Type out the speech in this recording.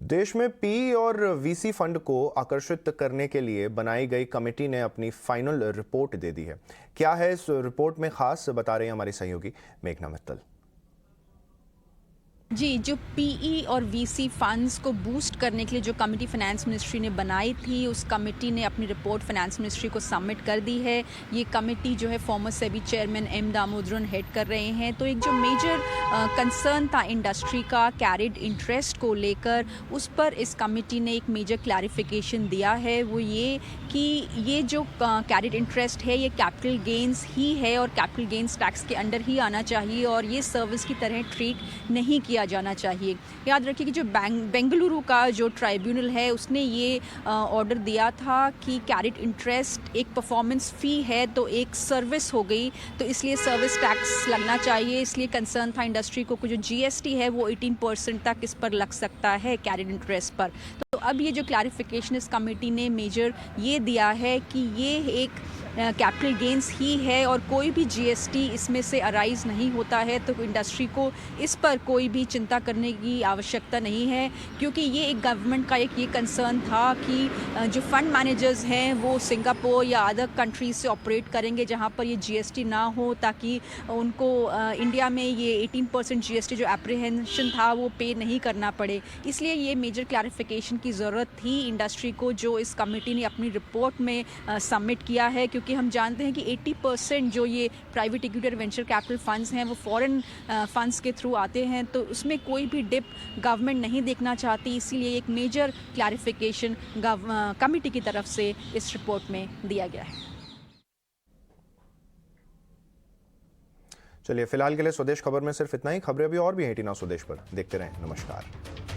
देश में पी और वीसी फंड को आकर्षित करने के लिए बनाई गई कमेटी ने अपनी फाइनल रिपोर्ट दे दी है। क्या है इस रिपोर्ट में खास, बता रहे हैं हमारे सहयोगी मेघना मित्तल। जी, जो पीई और वीसी फंड्स को बूस्ट करने के लिए जो कमेटी फाइनेंस मिनिस्ट्री ने बनाई थी, उस कमेटी ने अपनी रिपोर्ट फाइनेंस मिनिस्ट्री को सबमिट कर दी है। ये कमेटी जो है former SEBI chairman M Damodaran head कर रहे हैं। तो एक जो मेजर कंसर्न था इंडस्ट्री का कैरिड इंटरेस्ट को लेकर, उस पर इस कमेटी ने एक मेजर क्लैरिफिकेशन दिया है। वो ये कि ये जो कैरिड इंटरेस्ट है ये कैपिटल गेन्स ही है और कैपिटल गेन्स टैक्स के अंडर ही आना चाहिए और ये सर्विस की तरह ट्रीट नहीं किया जाना चाहिए। याद रखिए कि जो बेंगलुरु का जो ट्राइब्यूनल है उसने ये ऑर्डर दिया था कि कैरिड इंटरेस्ट एक परफॉर्मेंस फ़ी है तो एक सर्विस हो गई, तो इसलिए सर्विस टैक्स लगना चाहिए। इसलिए कंसर्न था इंडस्ट्री को कि जो जीएसटी है वो 18% तक इस पर लग सकता है कैरिड इंटरेस्ट पर। तो अब ये जो क्लैरिफिकेशन इस कमेटी ने मेजर ये दिया है कि ये एक कैपिटल गेन्स ही है और कोई भी जीएसटी इसमें से अराइज नहीं होता है, तो इंडस्ट्री को इस पर कोई भी चिंता करने की आवश्यकता नहीं है, क्योंकि ये एक गवर्नमेंट का एक ये कंसर्न था कि जो फंड मैनेजर्स हैं वो सिंगापुर या अदर कंट्रीज से ऑपरेट करेंगे जहां पर ये जीएसटी ना हो, ताकि उनको इंडिया में ये 18% जीएसटी जो एप्रीहेंशन था वो पे नहीं करना पड़े। इसलिए ये मेजर क्लैरिफिकेशन की ज़रूरत थी इंडस्ट्री को, जो इस कमेटी ने अपनी रिपोर्ट में सबमिट किया है, क्योंकि हम जानते हैं कि 80% जो ये प्राइवेट इक्विटी और वेंचर कैपिटल फंड्स हैं वो फॉरेन फंड्स के थ्रू आते हैं, तो उसमें कोई भी डिप गवर्नमेंट नहीं देखना चाहती। इसीलिए एक मेजर क्लैरिफिकेशन कमेटी की तरफ से इस रिपोर्ट में दिया गया है। चलिए, फिलहाल के लिए स्वदेश खबर में सिर्फ इतना ही। खबरें अभी और भी हैं टीना स्वदेश पर, देखते रहें। नमस्कार।